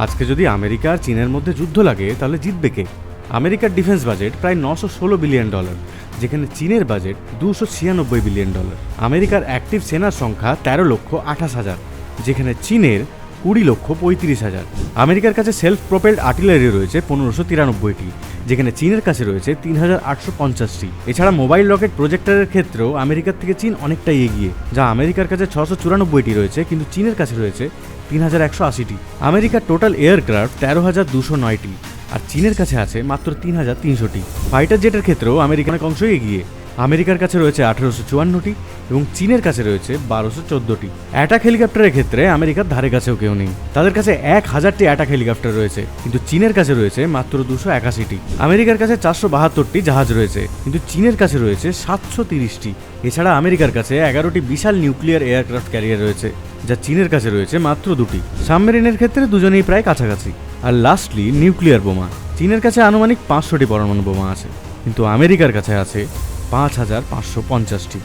আজকে যদি আমেরিকা আর চীনের মধ্যে যুদ্ধ লাগে তাহলে জিতবে কে? আমেরিকার ডিফেন্স বাজেট প্রায় $916 বিলিয়ন, যেখানে চীনের বাজেট $296 বিলিয়ন। আমেরিকার অ্যাক্টিভ সেনার সংখ্যা 13,28,000, যেখানে চীনের 20,35,000। আমেরিকার কাছে সেলফ প্রোপেলড আর্টিলারি রয়েছে 1593টি, যেখানে চীনের কাছে রয়েছে 3,850টি। এছাড়া মোবাইল রকেট প্রজেক্টরের ক্ষেত্রেও আমেরিকার থেকে চীন অনেকটাই এগিয়ে, যা আমেরিকার কাছে 694টি রয়েছে, কিন্তু চীনের কাছে রয়েছে 3,180টি। আমেরিকার টোটাল এয়ারক্রাফট 13,209টি, আর চীনের কাছে আছে মাত্র 3,300টি। ফাইটার জেটের ক্ষেত্রেও আমেরিকা অনেক অংশই এগিয়ে। আমেরিকার কাছে রয়েছে 1854টি এবং চীনের কাছে রয়েছে 1214টি। অ্যাটাক হেলিকপ্টারের ক্ষেত্রে আমেরিকার ধারে কাছেও কেউ নেই। তাদের কাছে 1000টি অ্যাটাক হেলিকপ্টার রয়েছে, কিন্তু চীনের কাছে রয়েছে মাত্র 281টি। আমেরিকার কাছে 472টি জাহাজ রয়েছে, কিন্তু চীনের কাছে রয়েছে 730টি। এছাড়া আমেরিকার কাছে 11টি বিশাল নিউক্লিয়ার এয়ারক্রাফট ক্যারিয়ার রয়েছে, যা চীনের কাছে রয়েছে মাত্র 2টি। সাবমেরিনের ক্ষেত্রে দুজনেই প্রায় কাছাকাছি। আর লাস্টলি নিউক্লিয়ার বোমা, চীনের কাছে আনুমানিক 500টি পরমাণু বোমা আছে, কিন্তু আমেরিকার কাছে আছে 5,550টি।